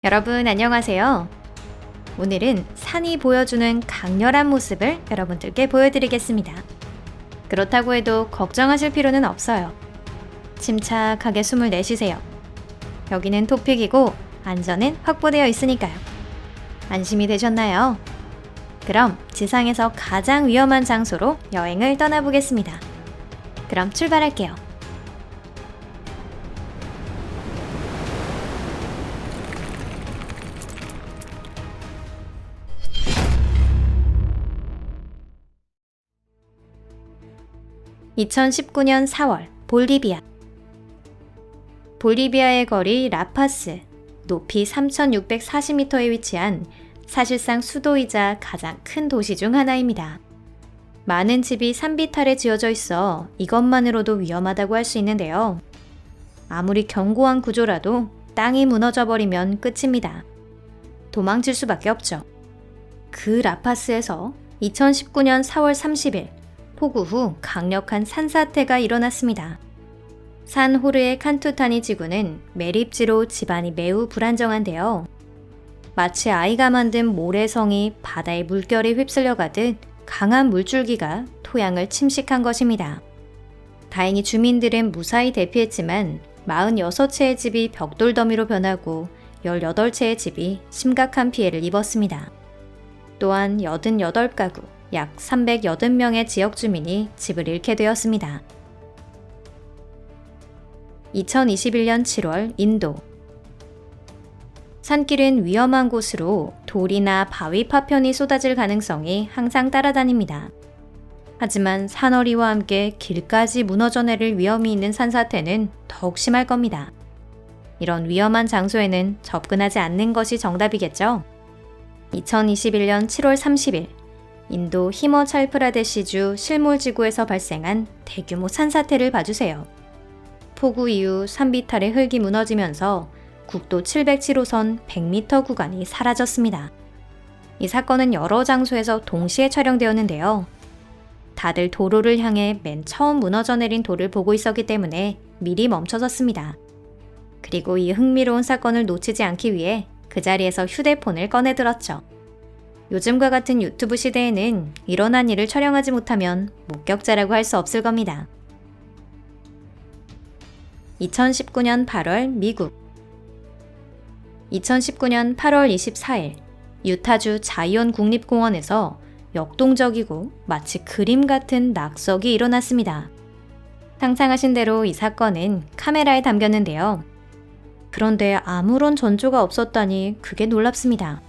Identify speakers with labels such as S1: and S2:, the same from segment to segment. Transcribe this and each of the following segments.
S1: 여러분 안녕하세요. 오늘은 산이 보여주는 강렬한 모습을 여러분들께 보여드리겠습니다. 그렇다고 해도 걱정하실 필요는 없어요. 침착하게 숨을 내쉬세요. 여기는 토픽이고 안전은 확보되어 있으니까요. 안심이 되셨나요? 그럼 지상에서 가장 위험한 장소로 여행을 떠나보겠습니다. 그럼 출발할게요. (2019년 4월) 볼리비아. 볼리비아의 거리 라파스, 높이 3,640m에 위치한 사실상 수도이자 가장 큰 도시 중 하나입니다. 많은 집이 산비탈에 지어져 있어 이것만으로도 위험하다고 할 수 있는데요. 아무리 견고한 구조라도 땅이 무너져 버리면 끝입니다. 도망칠 수밖에 없죠. 그 라파스에서 2019년 4월 30일 폭우 후 강력한 산사태가 일어났습니다. 산 호르의 칸투타니 지구는 매립지로 집안이 매우 불안정한데요. 마치 아이가 만든 모래성이 바다의 물결에 휩쓸려 가듯 강한 물줄기가 토양을 침식한 것입니다. 다행히 주민들은 무사히 대피했지만 46채의 집이 벽돌 더미로 변하고 18채의 집이 심각한 피해를 입었습니다. 또한 88가구, 약 380명의 지역 주민이 집을 잃게 되었습니다. 2021년 7월 인도. 산길은 위험한 곳으로 돌이나 바위 파편이 쏟아질 가능성이 항상 따라다닙니다. 하지만 산허리와 함께 길까지 무너져 내릴 위험이 있는 산사태는 더욱 심할 겁니다. 이런 위험한 장소에는 접근하지 않는 것이 정답이겠죠? 2021년 7월 30일 인도 히머찰프라데시주 실몰지구에서 발생한 대규모 산사태를 봐주세요. 폭우 이후 산비탈의 흙이 무너지면서 국도 707호선 100m 구간이 사라졌습니다. 이 사건은 여러 장소에서 동시에 촬영되었는데요. 다들 도로를 향해 맨 처음 무너져 내린 돌을 보고 있었기 때문에 미리 멈춰섰습니다. 그리고 이 흥미로운 사건을 놓치지 않기 위해 그 자리에서 휴대폰을 꺼내들었죠. 요즘과 같은 유튜브 시대에는 일어난 일을 촬영하지 못하면 목격자라고 할 수 없을 겁니다. 2019년 8월 미국. 2019년 8월 24일 유타주 자이언 국립공원에서 역동적이고 마치 그림 같은 낙석이 일어났습니다. 상상하신 대로 이 사건은 카메라에 담겼는데요. 그런데 아무런 전조가 없었다니 그게 놀랍습니다.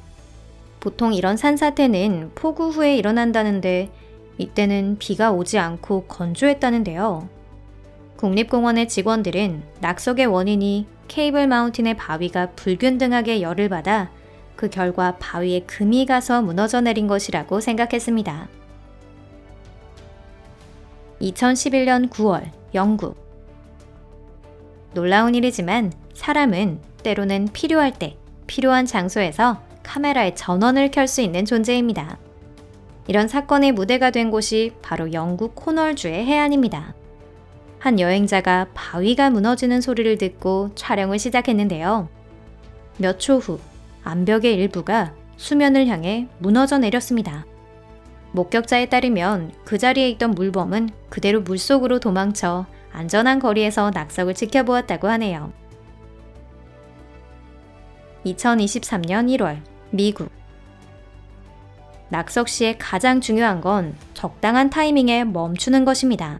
S1: 보통 이런 산사태는 폭우 후에 일어난다는데 이때는 비가 오지 않고 건조했다는데요. 국립공원의 직원들은 낙석의 원인이 케이블 마운틴의 바위가 불균등하게 열을 받아 그 결과 바위에 금이 가서 무너져 내린 것이라고 생각했습니다. 2011년 9월 영국. 놀라운 일이지만 사람은 때로는 필요할 때 필요한 장소에서 카메라의 전원을 켤 수 있는 존재입니다. 이런 사건의 무대가 된 곳이 바로 영국 코널주의 해안입니다. 한 여행자가 바위가 무너지는 소리를 듣고 촬영을 시작했는데요. 몇 초 후 암벽의 일부가 수면을 향해 무너져 내렸습니다. 목격자에 따르면 그 자리에 있던 물범은 그대로 물속으로 도망쳐 안전한 거리에서 낙석을 지켜보았다고 하네요. 2023년 1월 미국. 낙석 시에 가장 중요한 건 적당한 타이밍에 멈추는 것입니다.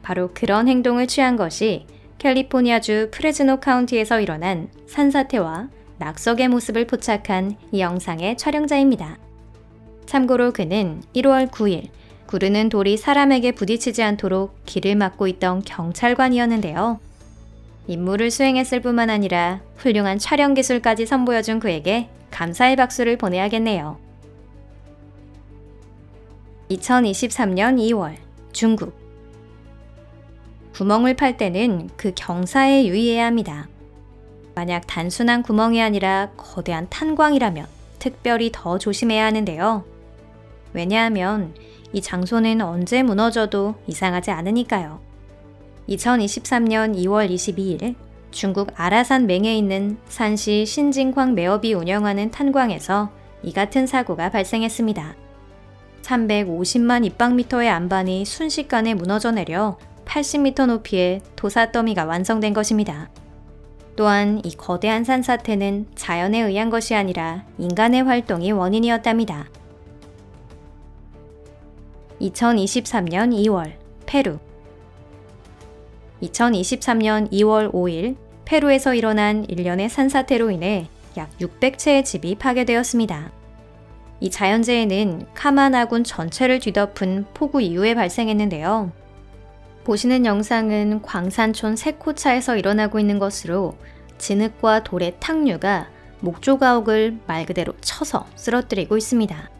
S1: 바로 그런 행동을 취한 것이 캘리포니아주 프레즈노 카운티에서 일어난 산사태와 낙석의 모습을 포착한 이 영상의 촬영자입니다. 참고로 그는 1월 9일 구르는 돌이 사람에게 부딪히지 않도록 길을 막고 있던 경찰관이었는데요. 임무를 수행했을 뿐만 아니라 훌륭한 촬영 기술까지 선보여준 그에게 감사의 박수를 보내야겠네요. 2023년 2월 중국. 구멍을 팔 때는 그 경사에 유의해야 합니다. 만약 단순한 구멍이 아니라 거대한 탄광이라면 특별히 더 조심해야 하는데요. 왜냐하면 이 장소는 언제 무너져도 이상하지 않으니까요. 2023년 2월 22일 중국 아라산 맹에 있는 산시 신징광 매업이 운영하는 탄광에서 이 같은 사고가 발생했습니다. 350만 입방미터의 안반이 순식간에 무너져 내려 80m 높이의 토사 더미가 완성된 것입니다. 또한 이 거대한 산사태는 자연에 의한 것이 아니라 인간의 활동이 원인이었답니다. 2023년 2월, 페루. 2023년 2월 5일, 페루에서 일어난 일련의 산사태로 인해 약 600채의 집이 파괴되었습니다. 이 자연재해는 카마나군 전체를 뒤덮은 폭우 이후에 발생했는데요. 보시는 영상은 광산촌 세코차에서 일어나고 있는 것으로 진흙과 돌의 탕류가 목조가옥을 말 그대로 쳐서 쓰러뜨리고 있습니다.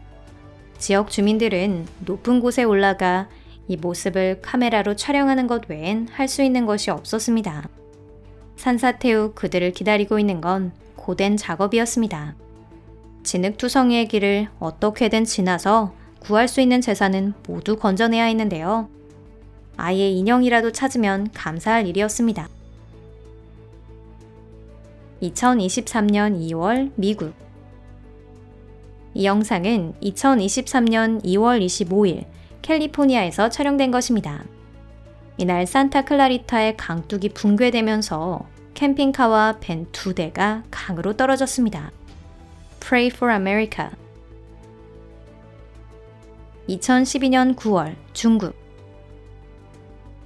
S1: 지역 주민들은 높은 곳에 올라가 이 모습을 카메라로 촬영하는 것 외엔 할 수 있는 것이 없었습니다. 산사태 후 그들을 기다리고 있는 건 고된 작업이었습니다. 진흙투성이의 길을 어떻게든 지나서 구할 수 있는 재산은 모두 건져내야 했는데요. 아이의 인형이라도 찾으면 감사할 일이었습니다. 2023년 2월 미국. 이 영상은 2023년 2월 25일 캘리포니아에서 촬영된 것입니다. 이날 산타클라리타의 강둑이 붕괴되면서 캠핑카와 밴 2대가 강으로 떨어졌습니다. Pray for America. 2012년 9월 중국.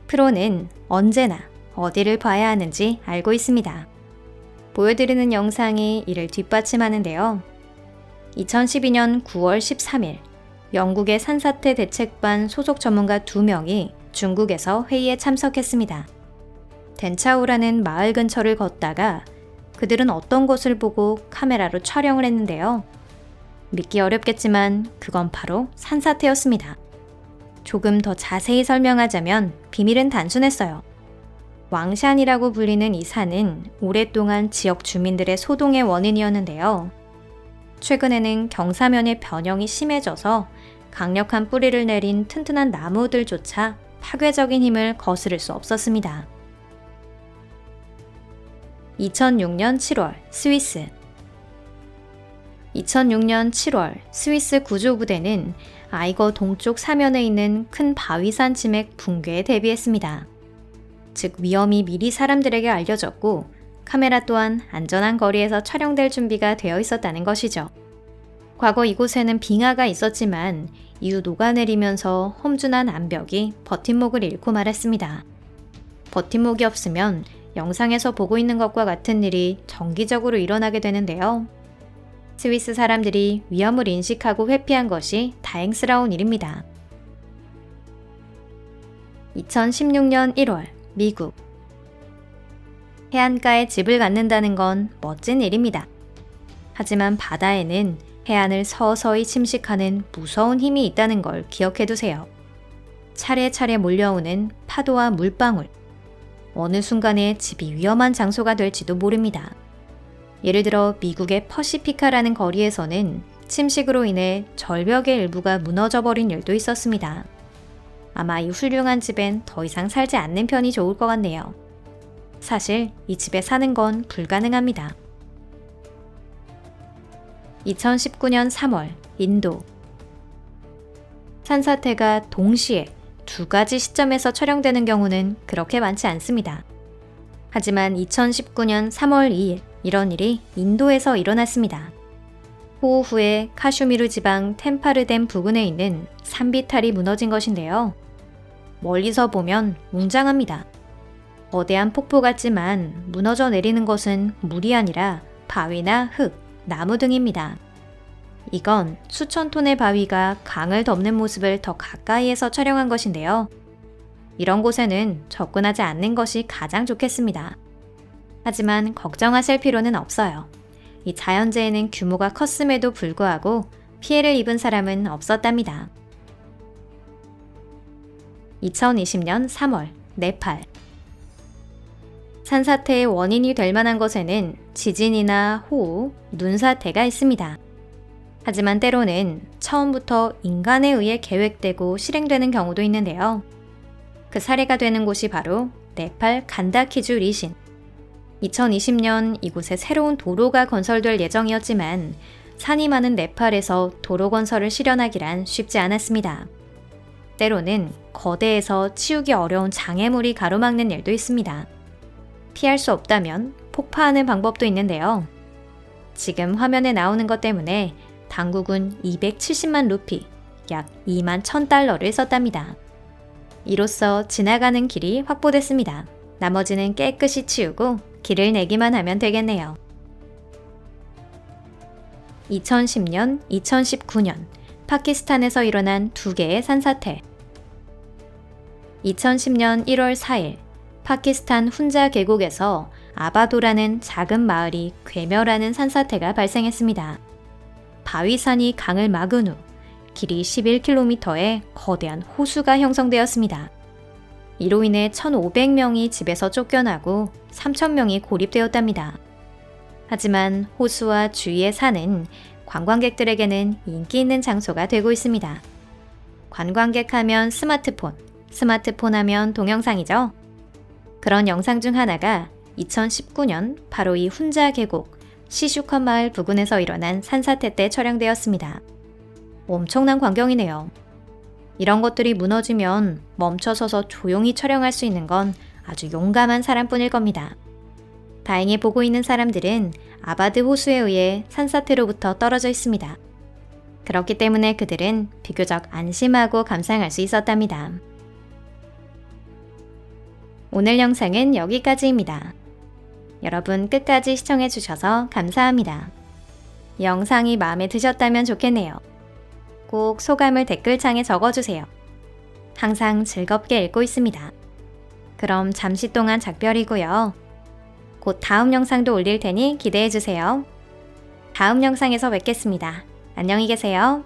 S1: 프로는 언제나 어디를 봐야 하는지 알고 있습니다. 보여드리는 영상이 이를 뒷받침하는데요. 2012년 9월 13일 영국의 산사태 대책반 소속 전문가 2명이 중국에서 회의에 참석했습니다. 덴차오라는 마을 근처를 걷다가 그들은 어떤 것을 보고 카메라로 촬영을 했는데요. 믿기 어렵겠지만 그건 바로 산사태였습니다. 조금 더 자세히 설명하자면 비밀은 단순했어요. 왕샨이라고 불리는 이 산은 오랫동안 지역 주민들의 소동의 원인이었는데요. 최근에는 경사면의 변형이 심해져서 강력한 뿌리를 내린 튼튼한 나무들조차 파괴적인 힘을 거스를 수 없었습니다. 2006년 7월 스위스. 2006년 7월 스위스 구조부대는 아이거 동쪽 사면에 있는 큰 바위산 지맥 붕괴에 대비했습니다. 즉 위험이 미리 사람들에게 알려졌고 카메라 또한 안전한 거리에서 촬영될 준비가 되어 있었다는 것이죠. 과거 이곳에는 빙하가 있었지만 이후 녹아내리면서 험준한 암벽이 버팀목을 잃고 말았습니다. 버팀목이 없으면 영상에서 보고 있는 것과 같은 일이 정기적으로 일어나게 되는데요. 스위스 사람들이 위험을 인식하고 회피한 것이 다행스러운 일입니다. 2016년 1월 미국. 해안가에 집을 갖는다는 건 멋진 일입니다. 하지만 바다에는 해안을 서서히 침식하는 무서운 힘이 있다는 걸 기억해 두세요. 차례차례 몰려오는 파도와 물방울. 어느 순간에 집이 위험한 장소가 될지도 모릅니다. 예를 들어 미국의 퍼시피카라는 거리에서는 침식으로 인해 절벽의 일부가 무너져 버린 일도 있었습니다. 아마 이 훌륭한 집엔 더 이상 살지 않는 편이 좋을 것 같네요. 사실 이 집에 사는 건 불가능합니다. 2019년 3월 인도. 산사태가 동시에 두 가지 시점에서 촬영되는 경우는 그렇게 많지 않습니다. 하지만 2019년 3월 2일 이런 일이 인도에서 일어났습니다. 호우 후에 카슈미르 지방 템파르댐 부근에 있는 산비탈이 무너진 것인데요. 멀리서 보면 웅장합니다. 거대한 폭포 같지만 무너져 내리는 것은 물이 아니라 바위나 흙, 나무 등입니다. 이건 수천 톤의 바위가 강을 덮는 모습을 더 가까이에서 촬영한 것인데요. 이런 곳에는 접근하지 않는 것이 가장 좋겠습니다. 하지만 걱정하실 필요는 없어요. 이 자연재해는 규모가 컸음에도 불구하고 피해를 입은 사람은 없었답니다. 2020년 3월 네팔. 산사태의 원인이 될 만한 것에는 지진이나 호우, 눈사태가 있습니다. 하지만 때로는 처음부터 인간에 의해 계획되고 실행되는 경우도 있는데요. 그 사례가 되는 곳이 바로 네팔 간다키주 리신. 2020년 이곳에 새로운 도로가 건설될 예정이었지만 산이 많은 네팔에서 도로 건설을 실현하기란 쉽지 않았습니다. 때로는 거대해서 치우기 어려운 장애물이 가로막는 일도 있습니다. 피할 수 없다면 폭파하는 방법도 있는데요. 지금 화면에 나오는 것 때문에 당국은 270만 루피, 약 2만 1000달러를 썼답니다. 이로써 지나가는 길이 확보됐습니다. 나머지는 깨끗이 치우고 길을 내기만 하면 되겠네요. 2010년, 2019년 파키스탄에서 일어난 두 개의 산사태. 2010년 1월 4일 파키스탄 훈자 계곡에서 아바도라는 작은 마을이 괴멸하는 산사태가 발생했습니다. 바위산이 강을 막은 후 길이 11km의 거대한 호수가 형성되었습니다. 이로 인해 1,500명이 집에서 쫓겨나고 3,000명이 고립되었답니다. 하지만 호수와 주위의 산은 관광객들에게는 인기 있는 장소가 되고 있습니다. 관광객 하면 스마트폰, 스마트폰 하면 동영상이죠. 그런 영상 중 하나가 2019년 바로 이 훈자 계곡 시슈컷 마을 부근에서 일어난 산사태 때 촬영되었습니다. 엄청난 광경이네요. 이런 것들이 무너지면 멈춰서서 조용히 촬영할 수 있는 건 아주 용감한 사람뿐일 겁니다. 다행히 보고 있는 사람들은 아바드 호수에 의해 산사태로부터 떨어져 있습니다. 그렇기 때문에 그들은 비교적 안심하고 감상할 수 있었답니다. 오늘 영상은 여기까지입니다. 여러분 끝까지 시청해주셔서 감사합니다. 영상이 마음에 드셨다면 좋겠네요. 꼭 소감을 댓글창에 적어주세요. 항상 즐겁게 읽고 있습니다. 그럼 잠시 동안 작별이고요. 곧 다음 영상도 올릴 테니 기대해주세요. 다음 영상에서 뵙겠습니다. 안녕히 계세요.